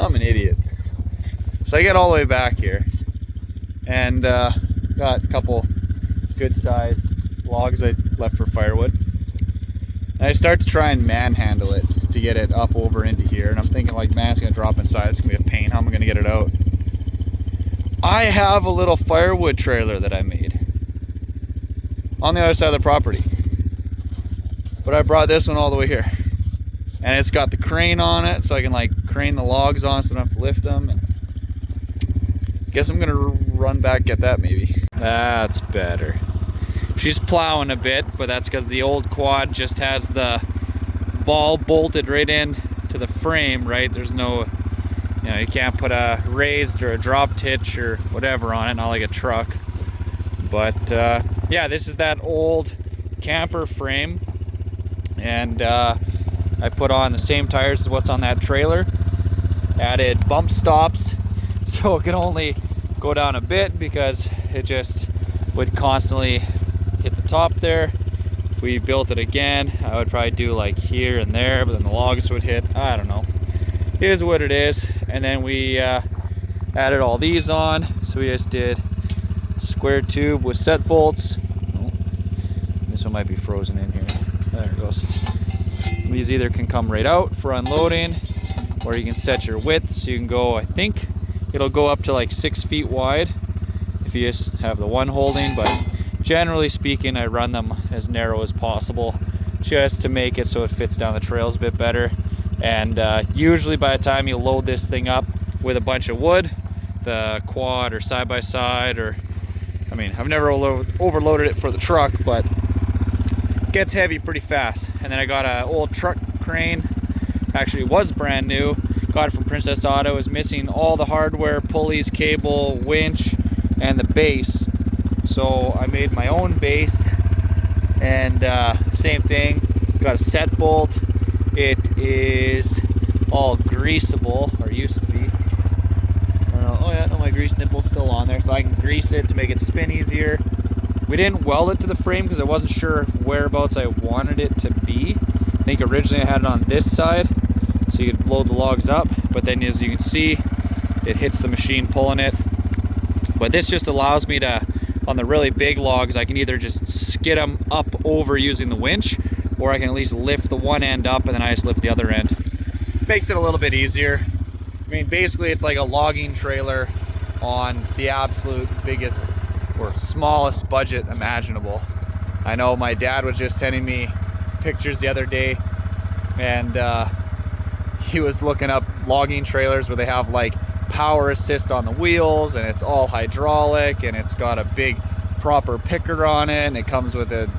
I'm an idiot. So I get all the way back here and got a couple good sized logs I left for firewood. And I start to try and manhandle it to get it up over into here. And I'm thinking like, man, it's gonna drop inside. It's gonna be a pain. How am I gonna get it out? I have a little firewood trailer that I made on the other side of the property. But I brought this one all the way here. And it's got the crane on it, so I can like crane the logs on so I don't have to lift them. And guess I'm gonna run back, get that maybe. That's better. She's plowing a bit, but that's because the old quad just has the ball bolted right in to the frame, right? There's no, you know, you can't put a raised or a dropped hitch or whatever on it, not like a truck. But yeah, this is that old camper frame. And I put on the same tires as what's on that trailer. Added bump stops so it can only go down a bit because it just would constantly hit the top there. If we built it again, I would probably do like here and there, but then the logs would hit. I don't know. It is what it is. And then we added all these on. So we just did square tube with set bolts. Oh, this one might be frozen in here. There it goes. These either can come right out for unloading, or you can set your width so you can go, I think it'll go up to like 6 feet wide if you just have the one holding, but generally speaking I run them as narrow as possible just to make it so it fits down the trails a bit better. And usually by the time you load this thing up with a bunch of wood, the quad or side-by-side, or I mean, I've never overloaded it for the truck, but it gets heavy pretty fast. And then I got an old truck crane, actually it was brand new, got it from Princess Auto. It was missing all the hardware, pulleys, cable, winch, and the base. So I made my own base, and same thing, got a set bolt. It is all greasable, or used to be. Oh yeah, no, my grease nipple's still on there, so I can grease it to make it spin easier. We didn't weld it to the frame because I wasn't sure whereabouts I wanted it to be. I think originally I had it on this side, so you could load the logs up, but then as you can see, it hits the machine pulling it. But this just allows me to, on the really big logs, I can either just skid them up over using the winch, or I can at least lift the one end up and then I just lift the other end. Makes it a little bit easier. I mean, basically it's like a logging trailer on the absolute biggest or smallest budget imaginable. I know my dad was just sending me pictures the other day, and he was looking up logging trailers where they have like power assist on the wheels, and it's all hydraulic, and it's got a big proper picker on it, and it comes with a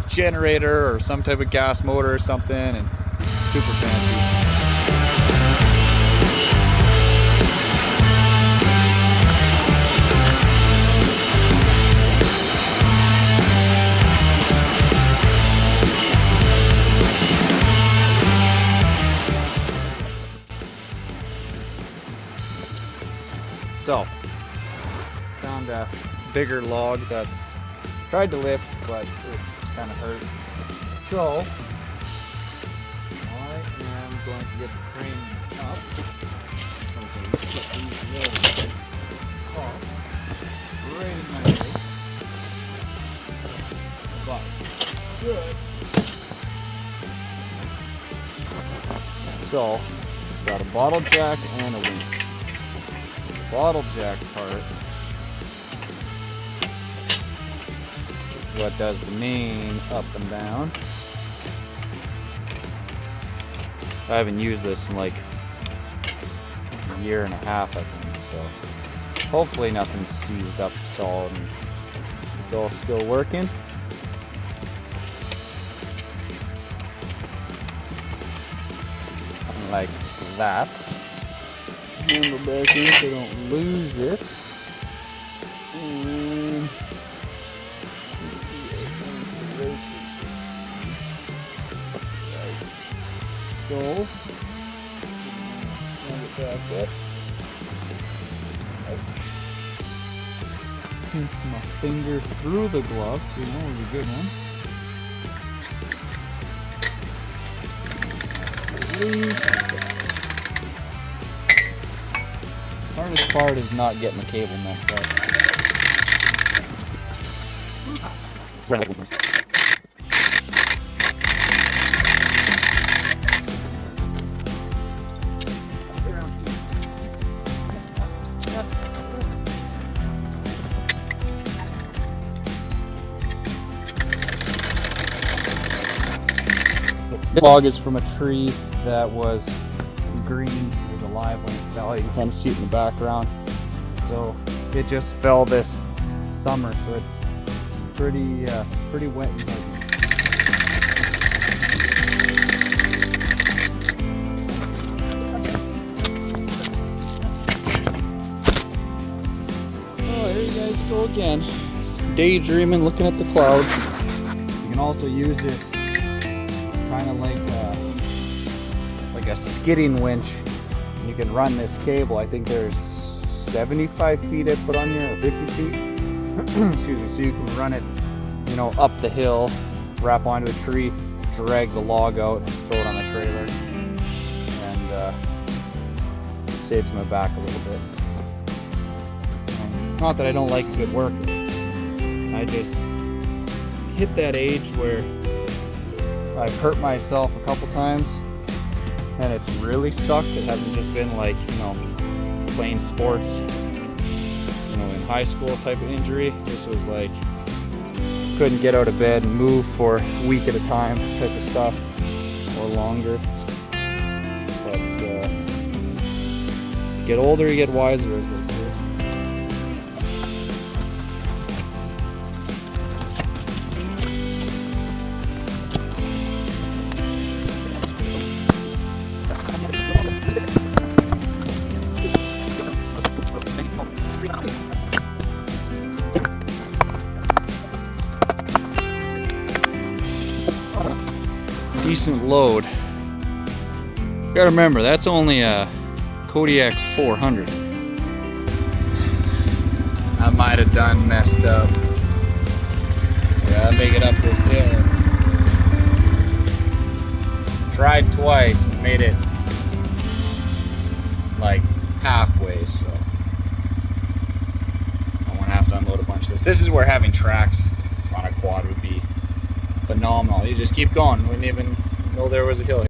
generator or some type of gas motor or something, and super fancy. So, found a bigger log that tried to lift, but it kind of hurt. So, I am going to get the crane up. I'm going to put these loads off right in my way. But, should. So, it's got a bottle jack and a winch. Bottle jack part is what does the main up and down. I haven't used this in like a year and a half, I think, so hopefully nothing's seized up solid and it's all still working. Like that. Handle back in so I don't lose it. And so snug it back up. Ouch. Pinch my finger through the glove so you know it was a good one. Release. hardest part is not getting the cable messed up. This log is from a tree that was green, it was alive when it fell. You can kind of see it in the background. So it just fell this summer, so it's pretty wet and heavy. Oh, here you guys go again. Just daydreaming, looking at the clouds. You can also use it kind of like a skidding winch. You can run this cable. I think there's 75 feet I put on here, or 50 feet. Excuse me. So you can run it, you know, up the hill, wrap onto a tree, drag the log out, and throw it on the trailer, and saves my back a little bit. Not that I don't like a good workout. I just hit that age where I've hurt myself a couple times and it's really sucked. It hasn't just been like, you know, playing sports, you know, in high school type of injury. This was like, couldn't get out of bed and move for a week at a time type of stuff, or longer. But get older, you get wiser, as they say. Decent load. You gotta remember, that's only a Kodiak 400. I might have done messed up. Gotta make it up this hill. Tried twice and made it like halfway, so I won't have to unload a bunch of this. This is where having tracks on a quad would be phenomenal. You just keep going. Wouldn't even know there was a hill here.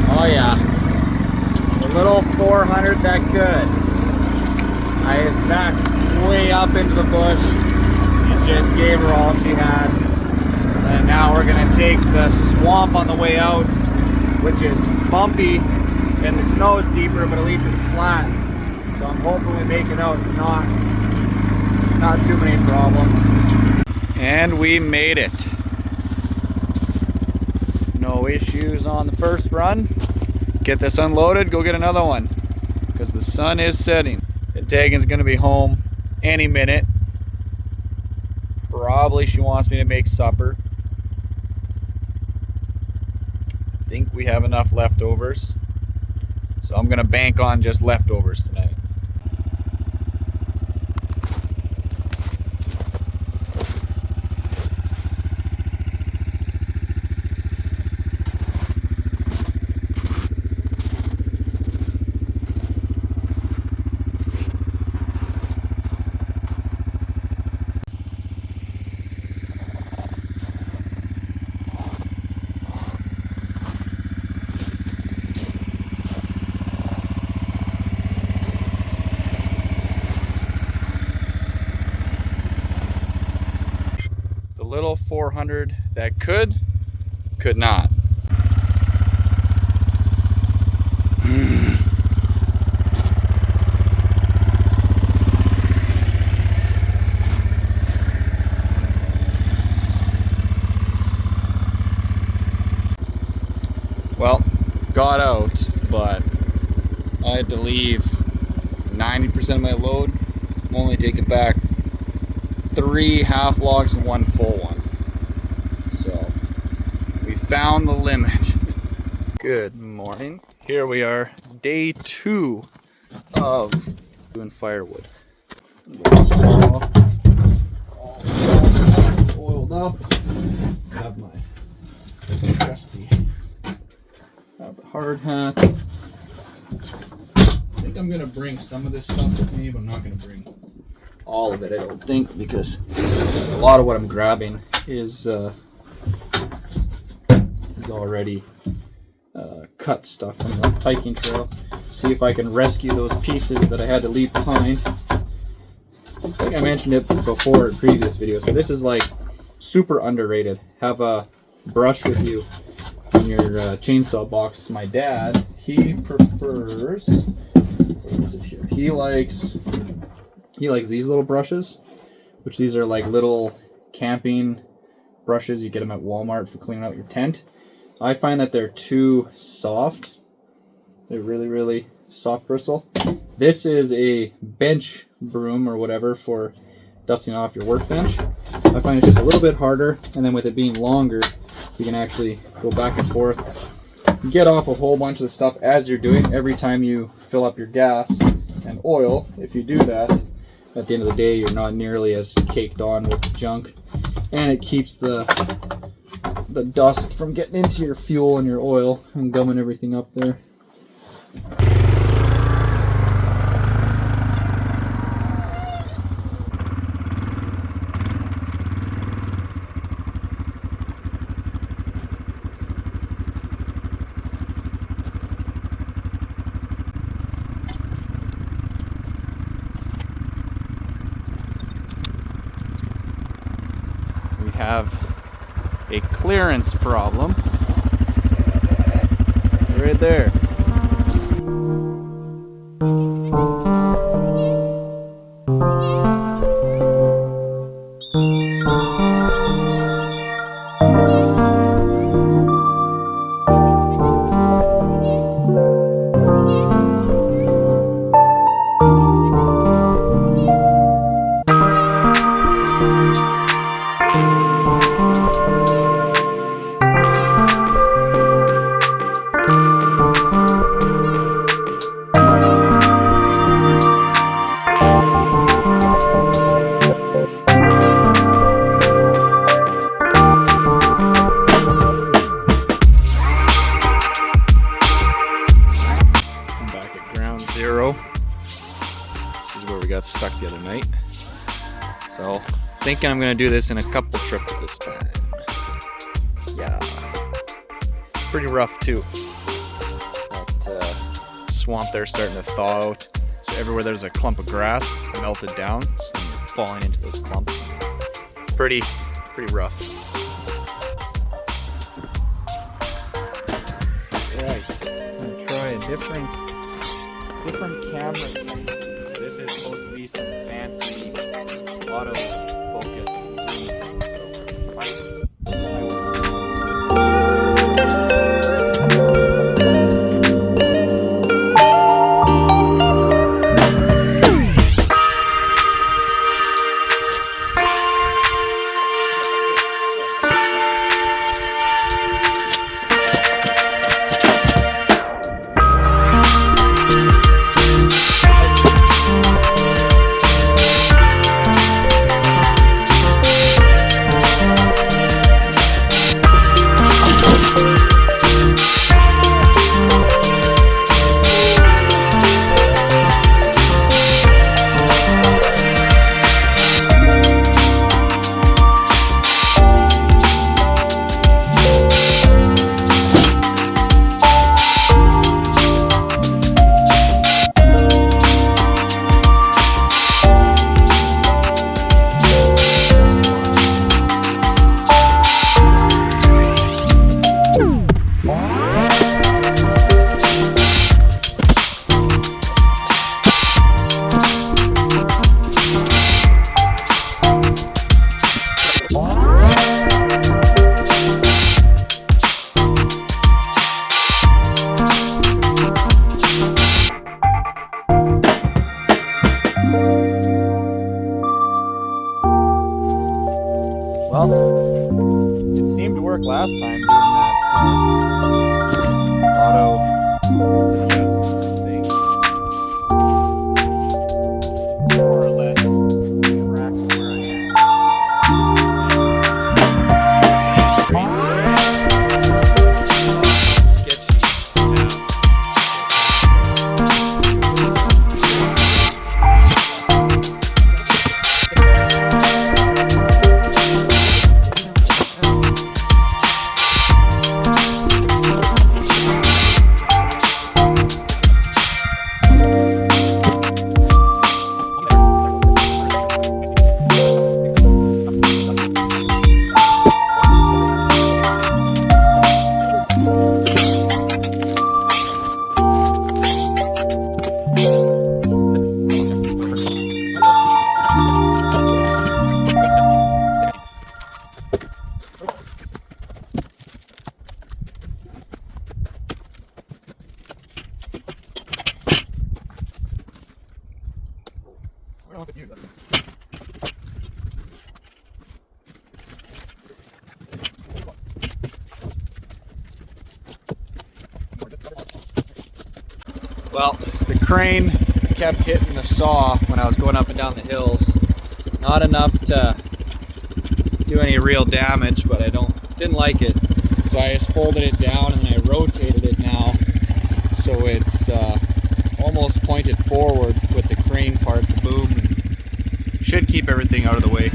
Oh yeah, the little 400 that could. I just backed way up into the bush and just gave her all she had. And now we're gonna take the swamp on the way out, which is bumpy and the snow is deeper, but at least it's flat. So I'm hoping we make it out, not too many problems. And we made it. No issues on the first run. Get this unloaded, go get another one, because the sun is setting. And Tegan's gonna be home any minute. Probably she wants me to make supper. I think we have enough leftovers, so I'm gonna bank on just leftovers tonight. Little 400 that could not. Well, got out, but I had to leave 90% of my load. I'm only taking back 3 half logs and 1 full one. So we found the limit. Good morning. Here we are, day 2 of doing firewood. Saw all oiled up. Have my trusty, have the hard hat. I think think I'm gonna bring some of this stuff with me, but I'm not gonna bring all of it, I don't think, because a lot of what I'm grabbing is already cut stuff from the hiking trail. See if I can rescue those pieces that I had to leave behind. I think I mentioned it before in previous videos, but this is like super underrated. Have a brush with you in your chainsaw box. My dad, he prefers, what is it here? He likes these little brushes, which these are like little camping brushes. You get them at Walmart for cleaning out your tent. I find that they're too soft. They're really, really soft bristle. This is a bench broom or whatever for dusting off your workbench. I find it's just a little bit harder, and then with it being longer, you can actually go back and forth, get off a whole bunch of stuff as you're doing. Every time you fill up your gas and oil, if you do that, at the end of the day, you're not nearly as caked on with junk, and it keeps the dust from getting into your fuel and your oil and gumming everything up there. We have a clearance problem right there. This is where we got stuck the other night. So, thinking I'm gonna do this in a couple trips this time. Yeah. Pretty rough too. That swamp there starting to thaw out. So everywhere there's a clump of grass, it's melted down. So then you're falling into those clumps. Pretty rough. Right. I'm gonna try a different camera setting. So this is supposed to be some fancy autofocus zoom thing. So Well, the crane kept hitting the saw when I was going up and down the hills. Not enough to do any real damage, but I didn't like it. So I just folded it down and then I rotated it now. So it's almost pointed forward with the crane part, the boom. Should keep everything out of the way.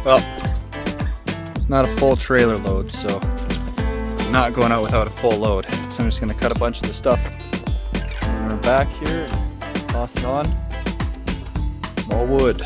Well, it's not a full trailer load, so I'm not going out without a full load. So I'm just gonna cut a bunch of the stuff in our back here and toss it on. More wood.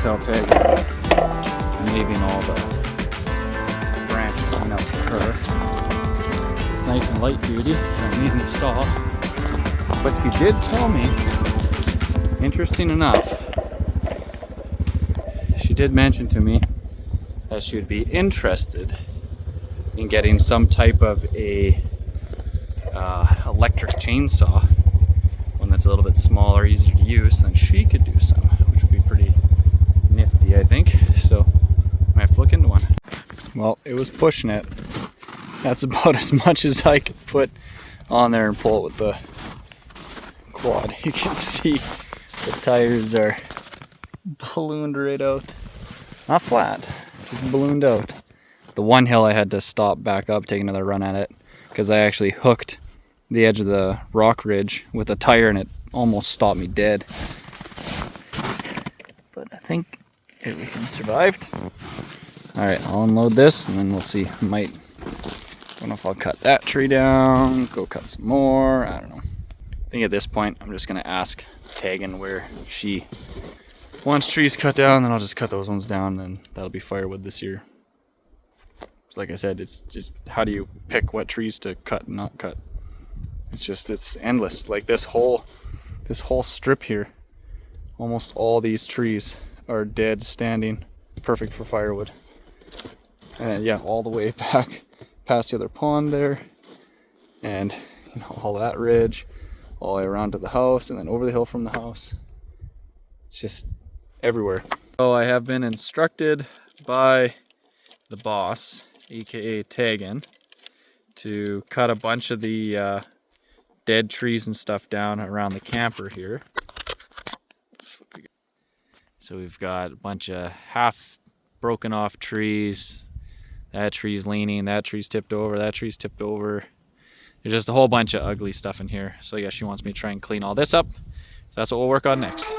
tell tagging, but maybe in all the branches went out for her. It's nice and light duty, don't need any saw. But she did tell me, interesting enough, she did mention to me that she would be interested in getting some type of a electric chainsaw, one that's a little bit smaller, easier to use, then she could do some, which would be pretty nifty, I think. So I might have to look into one. Well, it was pushing it. That's about as much as I could put on there and pull it with the quad. You can see the tires are ballooned right out. Not flat, just ballooned out. The one hill I had to stop back up, take another run at it, because I actually hooked the edge of the rock ridge with a tire and it almost stopped me dead. But I think everything survived. Alright, I'll unload this and then we'll see. I don't know if I'll cut that tree down, go cut some more, I don't know. I think at this point I'm just going to ask Tegan where she wants trees cut down, then I'll just cut those ones down, and that'll be firewood this year. Like I said, it's just how do you pick what trees to cut and not cut? It's endless. Like this whole strip here, almost all these trees are dead standing, perfect for firewood. And yeah, all the way back past the other pond there, and you know, all that ridge, all the way around to the house, and then over the hill from the house. It's just everywhere. So I have been instructed by the boss, aka Tegan, to cut a bunch of the dead trees and stuff down around the camper here. So we've got a bunch of half broken off trees. That tree's leaning, that tree's tipped over, that tree's tipped over. There's just a whole bunch of ugly stuff in here. So yeah, she wants me to try and clean all this up. So that's what we'll work on next.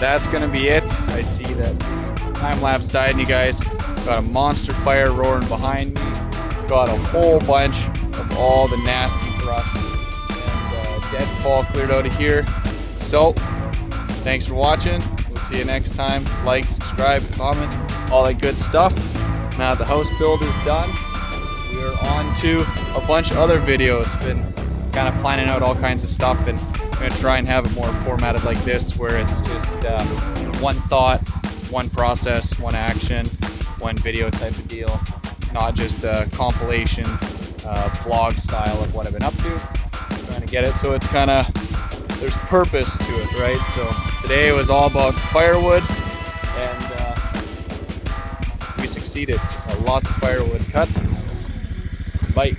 That's gonna be it. I see that time lapse died, and you guys got a monster fire roaring behind me. Got a whole bunch of all the nasty brush and deadfall cleared out of here. So thanks for watching. We'll see you next time. Like, subscribe, comment, all that good stuff. Now the house build is done, we are on to a bunch of other videos. Been kind of planning out all kinds of stuff, and I'm going to try and have it more formatted like this, where it's just one thought, one process, one action, one video type of deal, not just a compilation vlog style of what I've been up to. I'm trying to get it so it's kind of, there's purpose to it, right? So today was all about firewood, and we succeeded. Lots of firewood cut. Bye.